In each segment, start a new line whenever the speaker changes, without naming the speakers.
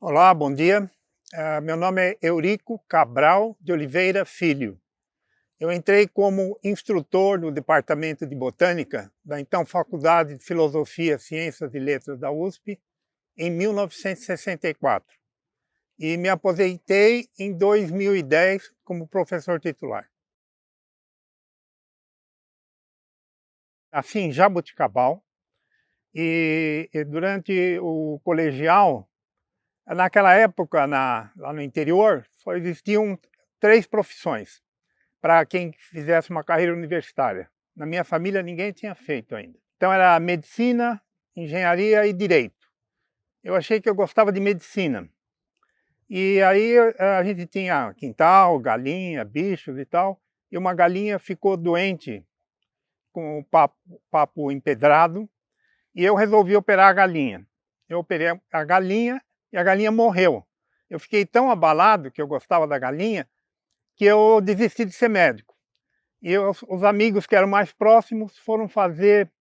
Olá, bom dia. Meu nome é Eurico Cabral de Oliveira Filho. Eu entrei como instrutor no Departamento de Botânica da então Faculdade de Filosofia, Ciências e Letras da USP em 1964 e me aposentei em 2010 como professor titular. Assim, em Jaboticabal, e durante o colegial, naquela época, lá no interior, só existiam 3 profissões para quem fizesse uma carreira universitária. Na minha família, ninguém tinha feito ainda. Então era medicina, engenharia e direito. Eu achei que eu gostava de medicina. E aí a gente tinha quintal, galinha, bichos e tal, e uma galinha ficou doente com o papo empedrado, e eu resolvi operar a galinha. Eu operei a galinha e a galinha morreu. Eu fiquei tão abalado que eu gostava da galinha, que eu desisti de ser médico. E os amigos que eram mais próximos foram fazer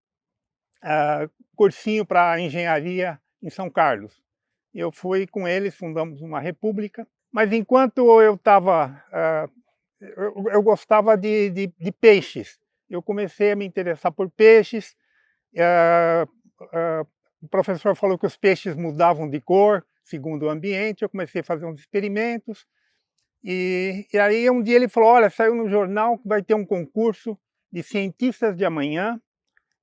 cursinho para engenharia em São Carlos. Eu fui com eles, fundamos uma república, mas enquanto eu estava, eu gostava de peixes. Eu comecei a me interessar por peixes, o professor falou que os peixes mudavam de cor segundo o ambiente, eu comecei a fazer uns experimentos, e aí um dia ele falou, olha, saiu no jornal que vai ter um concurso de cientistas de amanhã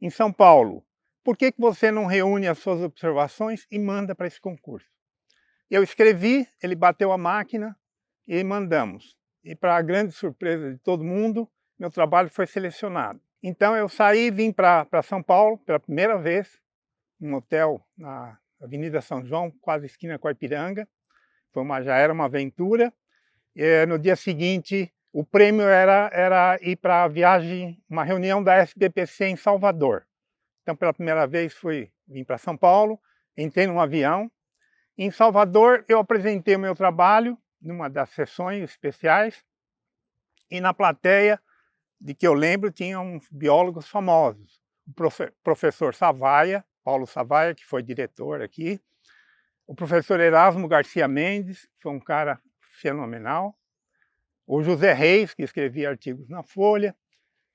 em São Paulo. Por que você não reúne as suas observações e manda para esse concurso? Eu escrevi, ele bateu a máquina e mandamos. E para a grande surpresa de todo mundo, meu trabalho foi selecionado. Então eu saí e vim para São Paulo pela primeira vez, num hotel na Avenida São João, quase esquina com a Ipiranga. Já era uma aventura. No dia seguinte, o prêmio era ir para a viagem, uma reunião da SBPC em Salvador. Então, pela primeira vez, vim para São Paulo, entrei num avião. Em Salvador, eu apresentei o meu trabalho numa das sessões especiais, e na plateia, de que eu lembro, tinha uns biólogos famosos. O professor Savaia, Paulo Savaia, que foi diretor aqui, o professor Erasmo Garcia Mendes, que foi um cara fenomenal, o José Reis, que escrevia artigos na Folha.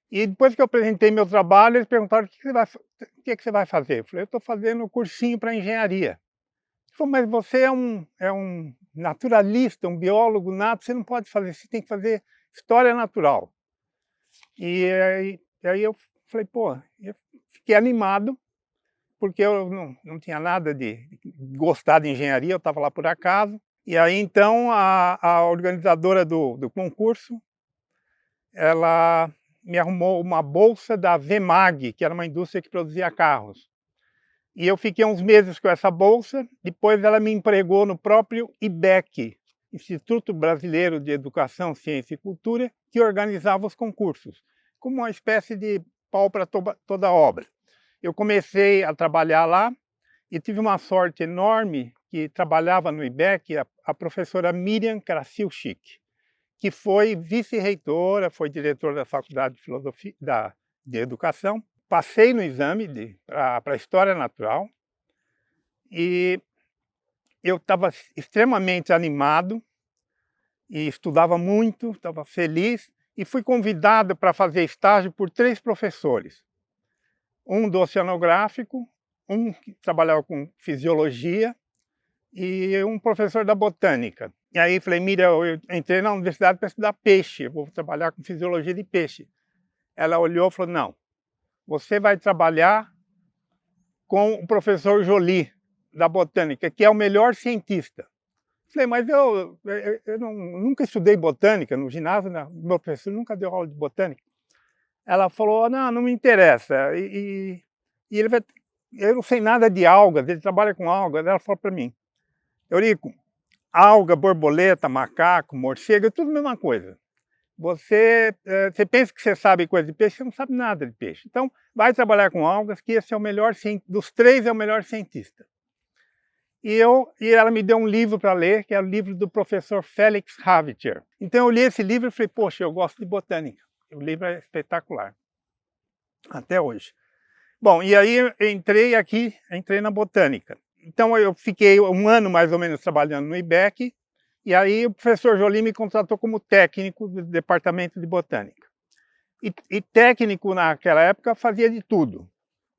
E depois que eu apresentei meu trabalho, eles perguntaram o que você vai fazer. Eu falei, eu estou fazendo um cursinho para engenharia. Ele falou, mas você é um naturalista, um biólogo nato, você não pode fazer, você tem que fazer história natural. E aí eu falei, pô, eu fiquei animado, porque eu não tinha nada de gostar de engenharia, eu estava lá por acaso. E aí então a organizadora do concurso, ela me arrumou uma bolsa da Vemag, que era uma indústria que produzia carros. E eu fiquei uns meses com essa bolsa, depois ela me empregou no próprio IBEC, Instituto Brasileiro de Educação, Ciência e Cultura, que organizava os concursos, como uma espécie de pau para toda obra. Eu comecei a trabalhar lá e tive uma sorte enorme que trabalhava no IBEC a professora Miriam Krasiuschik, que foi vice-reitora, foi diretora da Faculdade de Filosofia, de Educação. Passei no exame para História Natural e eu estava extremamente animado e estudava muito, estava feliz, e fui convidado para fazer estágio por 3 professores. Um do oceanográfico, um que trabalhava com fisiologia e um professor da botânica. E aí falei, Miriam, eu entrei na universidade para estudar peixe, eu vou trabalhar com fisiologia de peixe. Ela olhou e falou, não, você vai trabalhar com o professor Joly, da botânica, que é o melhor cientista. Falei, mas eu nunca estudei botânica no ginásio, meu professor nunca deu aula de botânica. Ela falou, não me interessa, eu não sei nada de algas, ele trabalha com algas. Ela falou para mim, Eurico, alga, borboleta, macaco, morcego, é tudo a mesma coisa. Você pensa que você sabe coisa de peixe, você não sabe nada de peixe. Então, vai trabalhar com algas, que esse é o melhor, dos 3 é o melhor cientista. E ela me deu um livro para ler, que é o livro do professor Félix Havitcher. Então eu li esse livro e falei, poxa, eu gosto de botânica. O livro é espetacular, até hoje. Bom, e aí eu entrei na botânica. Então eu fiquei um ano mais ou menos trabalhando no IBEC, e aí o professor Jolim me contratou como técnico do departamento de botânica. E técnico naquela época fazia de tudo.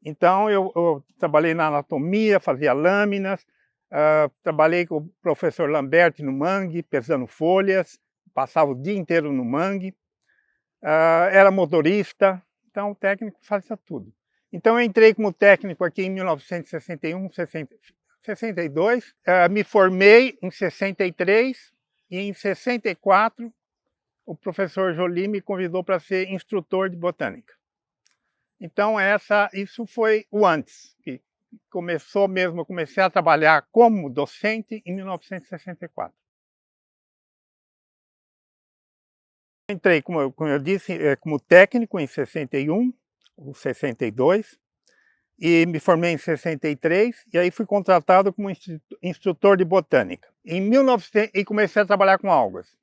Então eu trabalhei na anatomia, fazia lâminas, trabalhei com o professor Lamberti no mangue, pesando folhas, passava o dia inteiro no mangue, era motorista, então o técnico fazia tudo. Então eu entrei como técnico aqui em 1961, 62, me formei em 63 e em 64 o professor Jolim me convidou para ser instrutor de botânica. Então isso foi o antes, que começou mesmo, eu comecei a trabalhar como docente em 1964. Entrei, como eu disse, como técnico em 61 ou 62, e me formei em 63, e aí fui contratado como instrutor de botânica. E comecei a trabalhar com algas,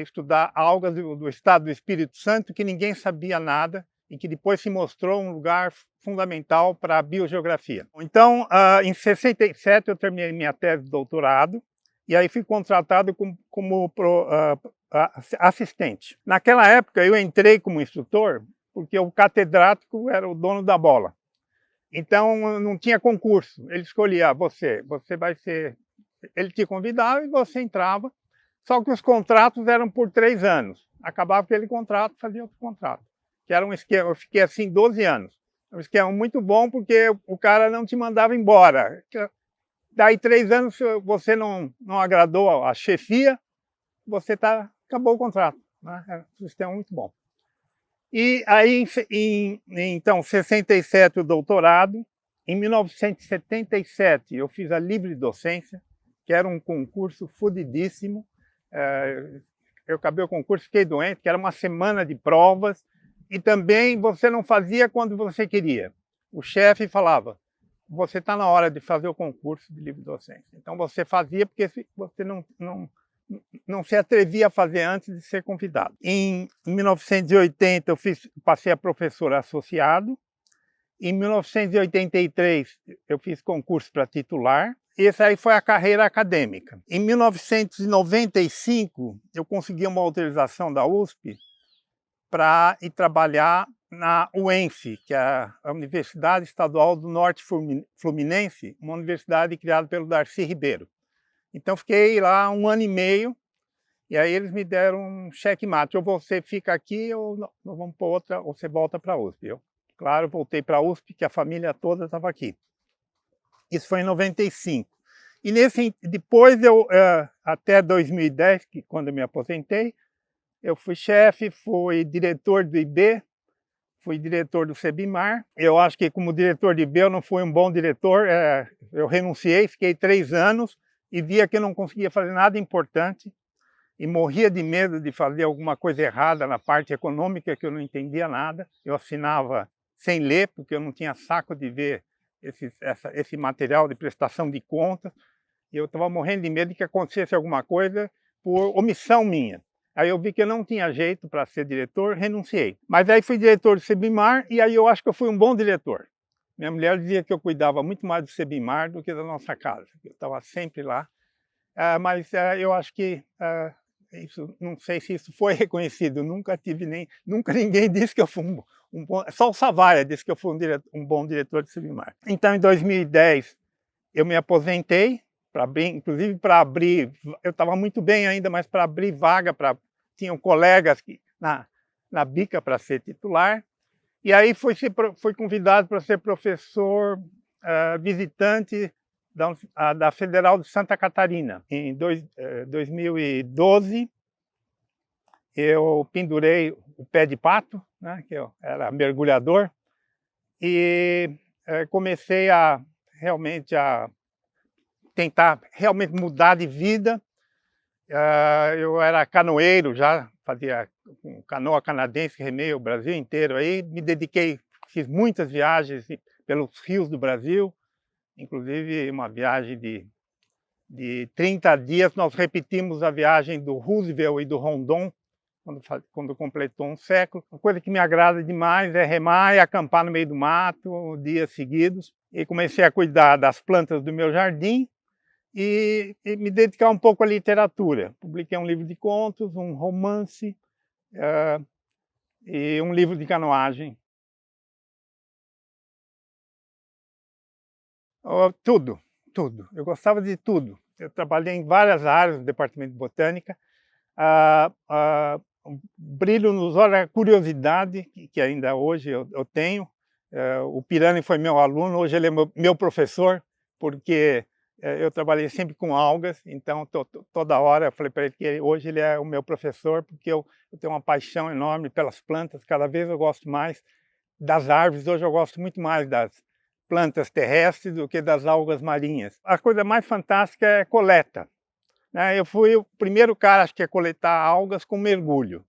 estudar algas do estado do Espírito Santo, que ninguém sabia nada, e que depois se mostrou um lugar fundamental para a biogeografia. Então, em 67 eu terminei minha tese de doutorado, e aí fui contratado como assistente. Naquela época eu entrei como instrutor, porque o catedrático era o dono da bola. Então não tinha concurso, ele escolhia você vai ser... Ele te convidava e você entrava, só que os contratos eram por 3 anos. Acabava aquele contrato, fazia outro contrato. Que era um esquema, eu fiquei assim 12 anos. Um esquema muito bom, porque o cara não te mandava embora. Daí 3 anos, se você não agradou a chefia, acabou o contrato, né? Era um sistema muito bom. E aí, então, 67 o doutorado. Em 1977 eu fiz a livre docência, que era um concurso fudidíssimo. Eu acabei o concurso, fiquei doente, que era uma semana de provas, e também você não fazia quando você queria. O chefe falava, você está na hora de fazer o concurso de livre docência. Então você fazia porque você não se atrevia a fazer antes de ser convidado. Em 1980 eu passei a professor associado. Em 1983 eu fiz concurso para titular. Essa aí foi a carreira acadêmica. Em 1995 eu consegui uma autorização da USP para ir trabalhar na UENF, que é a Universidade Estadual do Norte Fluminense, uma universidade criada pelo Darcy Ribeiro. Então fiquei lá 1 ano e meio, e aí eles me deram um checkmate, ou você fica aqui, ou nós vamos para outra, ou você volta para a USP. Eu, claro, voltei para a USP, que a família toda estava aqui. Isso foi em 95. E depois, até 2010, quando eu me aposentei, eu fui chefe, fui diretor do IB, fui diretor do Sebimar. Eu acho que como diretor de IB eu não fui um bom diretor, eu renunciei, fiquei 3 anos e via que eu não conseguia fazer nada importante e morria de medo de fazer alguma coisa errada na parte econômica, que eu não entendia nada. Eu assinava sem ler, porque eu não tinha saco de ver esse material de prestação de contas, e eu estava morrendo de medo de que acontecesse alguma coisa por omissão minha. Aí eu vi que eu não tinha jeito para ser diretor, renunciei. Mas aí fui diretor do Sebimar, e aí eu acho que eu fui um bom diretor. Minha mulher dizia que eu cuidava muito mais do Sebimar do que da nossa casa. Eu estava sempre lá. Mas eu acho que isso, não sei se isso foi reconhecido. Nunca ninguém disse que eu fui um bom... Só o Savaia disse que eu fui um bom diretor do Sebimar. Então, em 2010, eu me aposentei, inclusive para abrir... Eu estava muito bem ainda, mas para abrir vaga, tinham colegas na Bica para ser titular. E aí fui convidado para ser professor visitante da Federal de Santa Catarina. Em 2012, eu pendurei o pé de pato, né, que eu era mergulhador, e comecei a tentar realmente mudar de vida. Eu era canoeiro, já fazia canoa canadense, remei o Brasil inteiro. Aí me dediquei, fiz muitas viagens pelos rios do Brasil, inclusive uma viagem de 30 dias, nós repetimos a viagem do Roosevelt e do Rondon, quando completou um século. Uma coisa que me agrada demais é remar e acampar no meio do mato dias seguidos. E comecei a cuidar das plantas do meu jardim e me dedicar um pouco à literatura. Publiquei um livro de contos, um romance e um livro de canoagem. Tudo, tudo. Eu gostava de tudo. Eu trabalhei em várias áreas do departamento de botânica. O brilho nos olhos, a curiosidade, que ainda hoje eu tenho. O Pirani foi meu aluno, hoje ele é meu professor, porque eu trabalhei sempre com algas, então toda hora eu falei para ele que hoje ele é o meu professor, porque eu tenho uma paixão enorme pelas plantas, cada vez eu gosto mais das árvores, hoje eu gosto muito mais das plantas terrestres do que das algas marinhas. A coisa mais fantástica é a coleta, né? Eu fui o primeiro cara, acho que, a coletar algas com mergulho.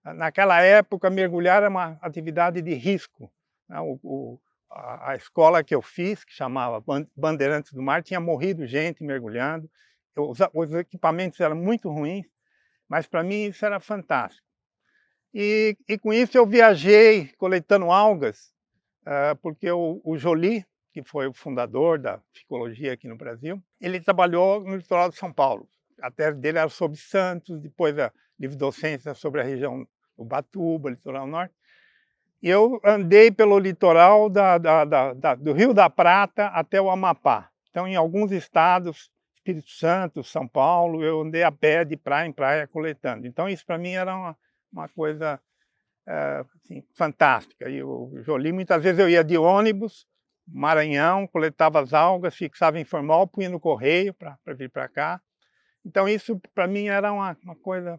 Naquela época, mergulhar era uma atividade de risco, né? A escola que eu fiz, que chamava Bandeirantes do Mar, tinha morrido gente mergulhando. Os equipamentos eram muito ruins, mas para mim isso era fantástico. E com isso eu viajei coletando algas, porque o Joly, que foi o fundador da ficologia aqui no Brasil, ele trabalhou no litoral de São Paulo. A tese dele era sobre Santos, depois a livre docência sobre a região Ubatuba, litoral norte. E eu andei pelo litoral do Rio da Prata até o Amapá. Então, em alguns estados, Espírito Santo, São Paulo, eu andei a pé de praia em praia coletando. Então, isso para mim era uma coisa assim, fantástica. E o Joly, muitas vezes eu ia de ônibus, Maranhão, coletava as algas, fixava em formol, punha no correio para vir para cá. Então isso para mim era uma coisa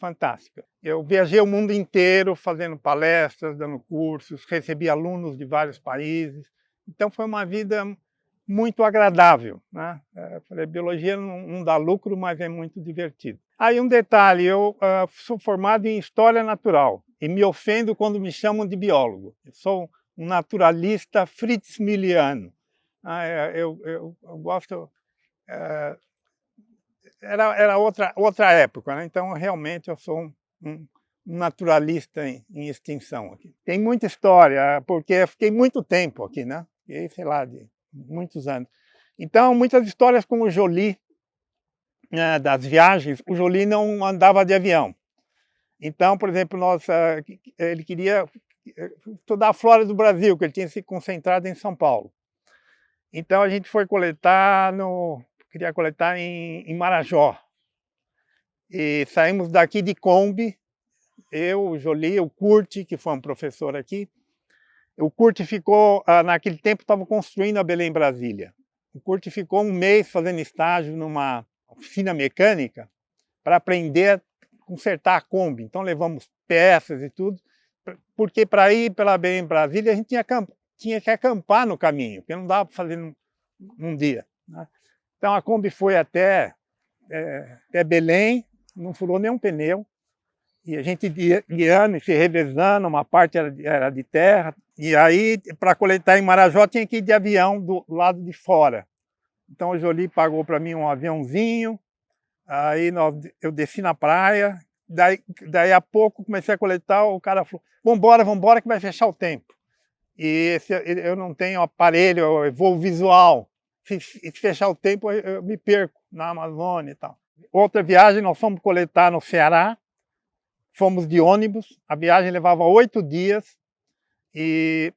fantástica. Eu viajei o mundo inteiro fazendo palestras, dando cursos, recebi alunos de vários países. Então foi uma vida muito agradável, né? Falei, biologia não dá lucro, mas é muito divertido. Aí um detalhe, eu sou formado em História Natural e me ofendo quando me chamam de biólogo. Eu sou um naturalista fritzmilliano. Eu gosto... Era outra época, né? Então realmente eu sou um naturalista em extinção aqui. Tem muita história, porque eu fiquei muito tempo aqui, né? Fiquei, sei lá, de muitos anos. Então, muitas histórias com o Joly, das viagens, o Joly não andava de avião. Então, por exemplo, ele queria estudar a flora do Brasil, que ele tinha se concentrado em São Paulo. Então, a gente foi queria coletar em Marajó. E saímos daqui de Kombi, eu, o Joly, o Curti, que foi um professor aqui. O Curti ficou, naquele tempo, estava construindo a Belém Brasília. O Curti ficou um mês fazendo estágio numa oficina mecânica para aprender a consertar a Kombi. Então levamos peças e tudo, porque para ir pela Belém Brasília a gente tinha que acampar no caminho, porque não dava para fazer num dia, né? Então a Kombi foi até Belém, não furou nenhum pneu, e a gente guiando e se revezando, uma parte era de terra, e aí para coletar em Marajó tinha que ir de avião do lado de fora. Então o Joly pagou para mim um aviãozinho, aí eu desci na praia, daí a pouco comecei a coletar, o cara falou, vambora que vai fechar o tempo. E eu não tenho aparelho, eu vou visual, se fechar o tempo eu me perco na Amazônia e tal. Outra viagem nós fomos coletar no Ceará, fomos de ônibus, a viagem levava 8 dias, e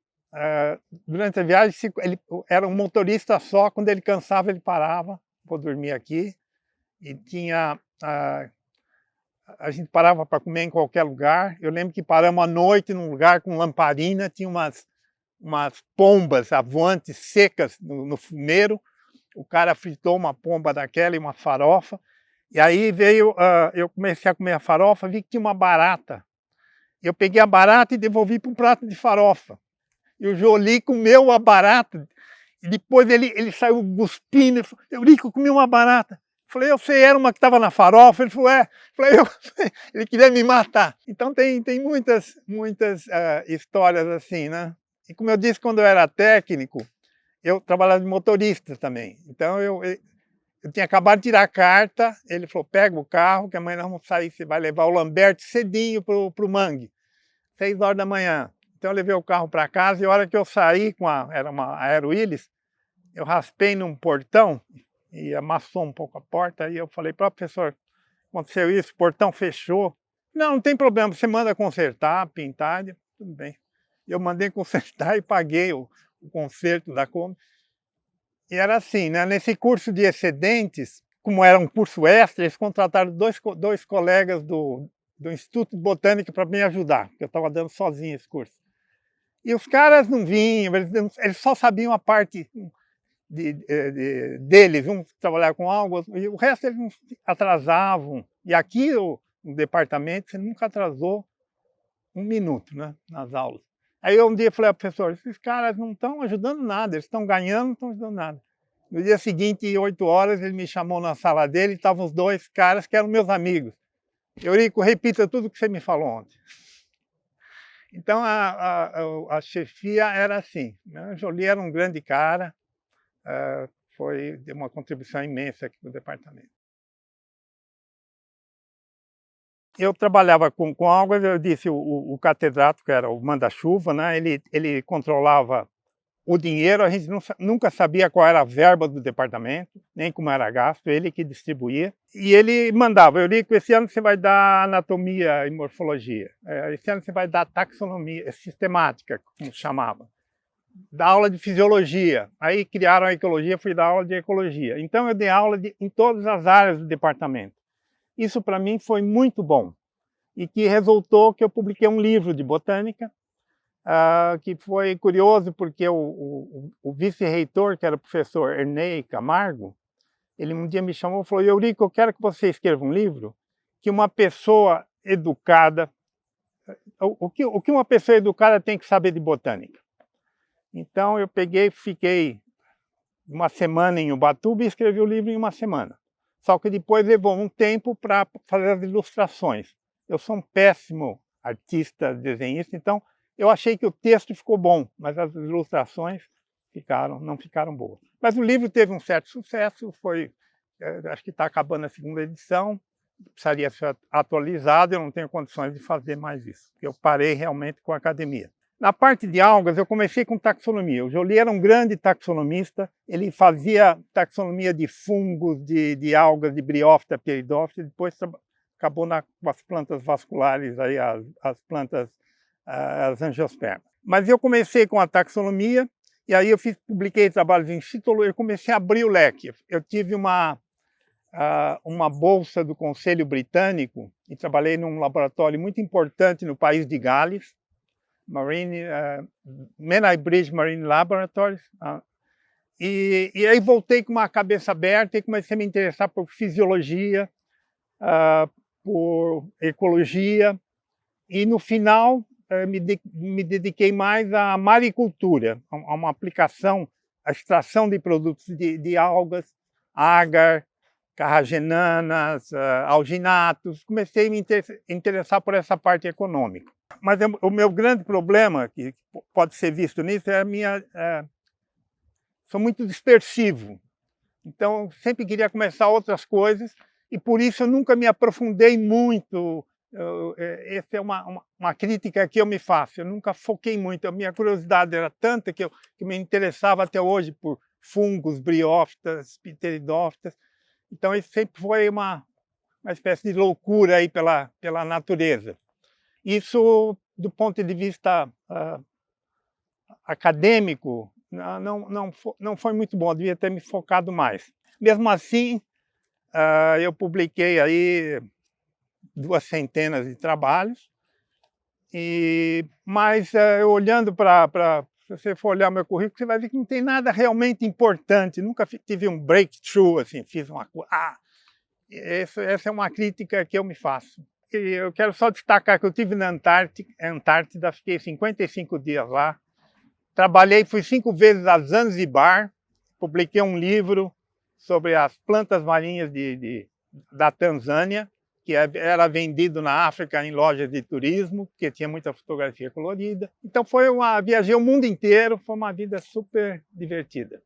durante a viagem ele era um motorista só, quando ele cansava ele parava, vou dormir aqui, e tinha... a gente parava para comer em qualquer lugar. Eu lembro que paramos à noite num lugar com lamparina, tinha umas pombas voantes secas no fumeiro. O cara fritou uma pomba daquela e uma farofa. E aí eu comecei a comer a farofa, vi que tinha uma barata. Eu peguei a barata e devolvi para um prato de farofa. E o Joly comeu a barata. E depois ele saiu cuspindo. Ele falou, Eurico, eu comi uma barata. Falei, eu sei, era uma que estava na farofa. Ele falou, Falei, ele queria me matar. Então tem muitas histórias assim, né? E como eu disse, quando eu era técnico, eu trabalhava de motorista também. Então Eu tinha acabado de tirar a carta, ele falou, pega o carro, que amanhã nós vamos sair, você vai levar o Lamberto cedinho pro Mangue, 6 horas da manhã. Então eu levei o carro para casa e a hora que eu saí, era uma Aero Willis, eu raspei num portão e amassou um pouco a porta, aí eu falei, professor, aconteceu isso, o portão fechou. Não tem problema, você manda consertar, pintar, tudo bem. Eu mandei consertar e paguei o conserto da Kombi. E era assim, né? Nesse curso de excedentes, como era um curso extra, eles contrataram dois colegas do Instituto de Botânica para me ajudar, porque eu estava dando sozinho esse curso. E os caras não vinham, eles só sabiam a parte deles, uns trabalhavam com algo, e o resto eles não atrasavam. E aqui no departamento você nunca atrasou um minuto, né, nas aulas. Aí eu um dia falei, professor, esses caras não estão ajudando nada, eles estão ganhando, não estão ajudando nada. No dia seguinte, 8 horas, ele me chamou na sala dele e estavam os dois caras que eram meus amigos. Eurico, repita tudo que você me falou ontem. Então a chefia era assim, né? O Joly era um grande cara, foi de uma contribuição imensa aqui no departamento. Eu trabalhava com águas, eu disse, o catedrático, que era o manda-chuva, né? Ele controlava o dinheiro, a gente nunca sabia qual era a verba do departamento, nem como era gasto, ele que distribuía. E ele mandava, Eurico, esse ano você vai dar anatomia e morfologia, esse ano você vai dar taxonomia, sistemática, como chamava. Dar aula de fisiologia, aí criaram a ecologia, fui dar aula de ecologia. Então eu dei aula em todas as áreas do departamento. Isso para mim foi muito bom e que resultou que eu publiquei um livro de botânica, que foi curioso porque o vice-reitor, que era o professor Ernei Camargo, ele um dia me chamou e falou, Eurico, eu quero que você escreva um livro que uma pessoa educada, o que uma pessoa educada tem que saber de botânica. Então eu fiquei uma semana em Ubatuba e escrevi o livro em uma semana. Só que depois levou um tempo para fazer as ilustrações. Eu sou um péssimo artista, desenhista, então eu achei que o texto ficou bom, mas as ilustrações não ficaram boas. Mas o livro teve um certo sucesso, acho que está acabando a segunda edição, precisaria ser atualizado, eu não tenho condições de fazer mais isso, porque eu parei realmente com a academia. Na parte de algas, eu comecei com taxonomia. O Joly era um grande taxonomista, ele fazia taxonomia de fungos, de algas, de briófita, peridófita, depois acabou com as plantas vasculares, aí, as plantas, as angiospermas. Mas eu comecei com a taxonomia, e aí eu publiquei trabalhos em citologia, eu comecei a abrir o leque. Eu tive uma bolsa do Conselho Britânico, e trabalhei num laboratório muito importante no país de Gales, Menai Bridge Marine Laboratories, e aí voltei com uma cabeça aberta e comecei a me interessar por fisiologia, por ecologia, e no final me dediquei mais à maricultura, a uma aplicação, a extração de produtos de algas, agar, carragenanas, alginatos. Comecei a me interessar por essa parte econômica. Mas o meu grande problema, que pode ser visto nisso, sou muito dispersivo. Então, sempre queria começar outras coisas e por isso eu nunca me aprofundei muito. Essa é uma crítica que eu me faço. Eu nunca foquei muito. A minha curiosidade era tanta que me interessava até hoje por fungos, briófitas, pteridófitas. Então, isso sempre foi uma espécie de loucura aí pela natureza. Isso, do ponto de vista acadêmico, não foi muito bom, eu devia ter me focado mais. Mesmo assim, eu publiquei aí 200 de trabalhos, mas olhando se você for olhar meu currículo, você vai ver que não tem nada realmente importante, nunca tive um breakthrough, assim, fiz uma coisa. Essa é uma crítica que eu me faço. E eu quero só destacar que eu estive na Antártida, fiquei 55 dias lá, trabalhei, fui 5 vezes a Zanzibar, publiquei um livro sobre as plantas marinhas da Tanzânia, que era vendido na África em lojas de turismo, porque tinha muita fotografia colorida. Então viajei o mundo inteiro, foi uma vida super divertida,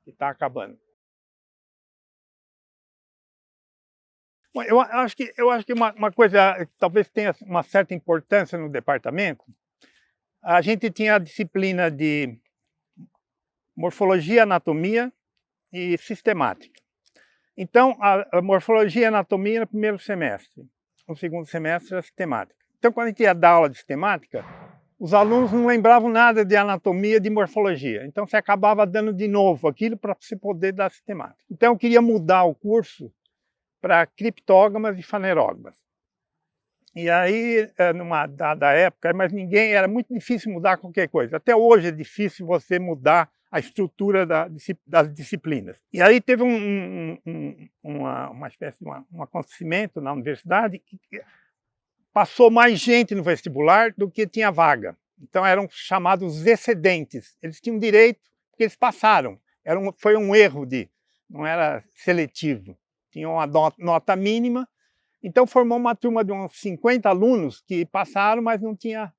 que está acabando. Bom, eu acho que uma coisa que talvez tenha uma certa importância no departamento, a gente tinha a disciplina de morfologia, anatomia e sistemática. Então, a morfologia e anatomia no primeiro semestre, no segundo semestre a sistemática. Então, quando a gente ia dar aula de sistemática, os alunos não lembravam nada de anatomia, de morfologia. Então, você acabava dando de novo aquilo para você poder dar sistemática. Então, eu queria mudar o curso para criptógamas e fanerógamas. E aí, numa dada época, mas era muito difícil mudar qualquer coisa. Até hoje é difícil você mudar a estrutura das disciplinas. E aí teve uma espécie de um acontecimento na universidade que passou mais gente no vestibular do que tinha vaga. Então eram chamados excedentes. Eles tinham direito, porque eles passaram. Foi um erro não era seletivo. Tinha uma nota mínima. Então formou uma turma de uns 50 alunos que passaram, mas não tinha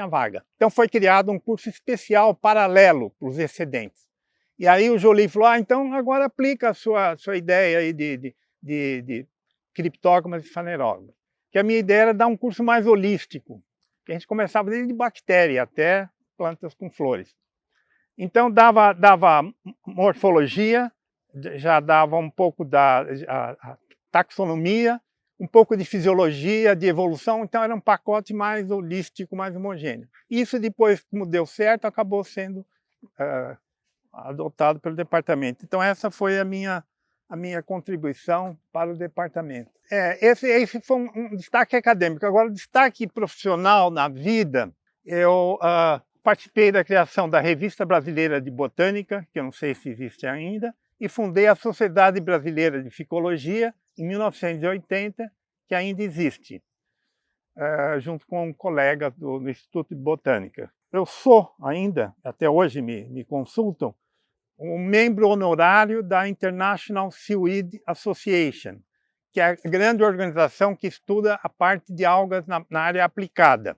vaga. Então foi criado um curso especial paralelo para os excedentes. E aí o Joly falou, então agora aplica a sua ideia aí de criptógamas e fanerógamas. Que a minha ideia era dar um curso mais holístico, que a gente começava desde bactéria até plantas com flores. Então dava morfologia, já dava um pouco da taxonomia, um pouco de fisiologia, de evolução, então era um pacote mais holístico, mais homogêneo. Isso depois, como deu certo, acabou sendo adotado pelo departamento. Então essa foi a minha contribuição para o departamento. Esse foi um destaque acadêmico. Agora, o destaque profissional na vida, eu participei da criação da Revista Brasileira de Botânica, que eu não sei se existe ainda, e fundei a Sociedade Brasileira de Ficologia, em 1980, que ainda existe, junto com um colega do Instituto de Botânica. Eu sou ainda, até hoje me consultam, um membro honorário da International Seaweed Association, que é a grande organização que estuda a parte de algas na área aplicada.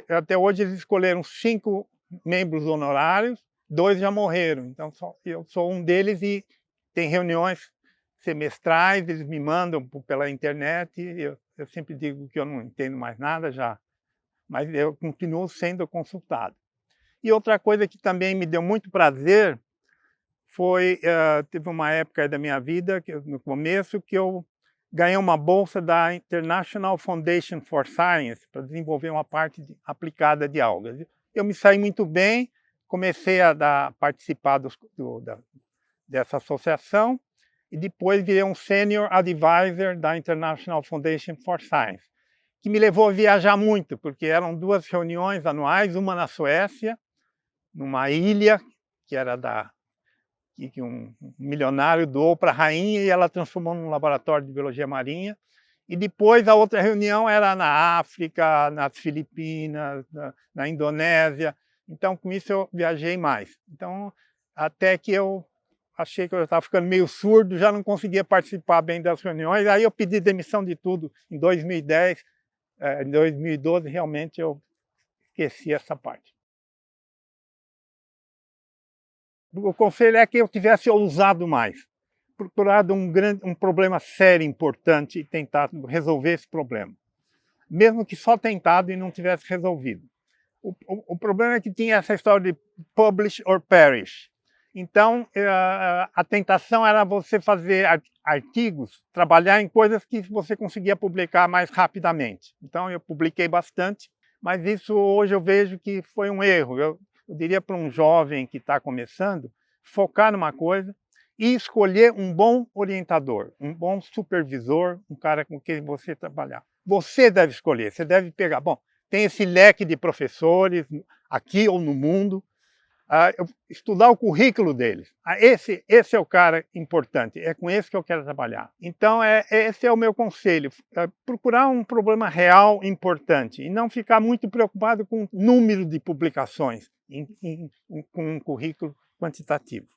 Até hoje eles escolheram 5 membros honorários, 2 já morreram, então eu sou um deles e tem reuniões semestrais, eles me mandam pela internet, eu sempre digo que eu não entendo mais nada já, mas eu continuo sendo consultado. E outra coisa que também me deu muito prazer foi, teve uma época da minha vida, no começo, que eu ganhei uma bolsa da International Foundation for Science para desenvolver uma parte aplicada de algas. Eu me saí muito bem, comecei a participar dessa associação e depois virei um Senior Advisor da International Foundation for Science, que me levou a viajar muito, porque eram 2 reuniões anuais, uma na Suécia, numa ilha que era que um milionário doou para a rainha e ela transformou num laboratório de biologia marinha. E depois a outra reunião era na África, nas Filipinas, na Indonésia. Então, com isso eu viajei mais. Então, até que eu achei que eu estava ficando meio surdo, já não conseguia participar bem das reuniões. Aí eu pedi demissão de tudo em 2010. Em 2012, realmente, eu esqueci essa parte. O conselho é que eu tivesse ousado mais, procurado um problema sério, importante e tentado resolver esse problema. Mesmo que só tentado e não tivesse resolvido. O problema é que tinha essa história de publish or perish. Então, a tentação era você fazer artigos, trabalhar em coisas que você conseguia publicar mais rapidamente. Então, eu publiquei bastante, mas isso hoje eu vejo que foi um erro. Eu diria para um jovem que está começando, focar numa coisa e escolher um bom orientador, um bom supervisor, um cara com quem você trabalhar. Você deve escolher, você deve pegar. Bom, tem esse leque de professores aqui ou no mundo, estudar o currículo deles. Esse é o cara importante, é com esse que eu quero trabalhar. Então, esse é o meu conselho, procurar um problema real importante e não ficar muito preocupado com o número de publicações com um currículo quantitativo.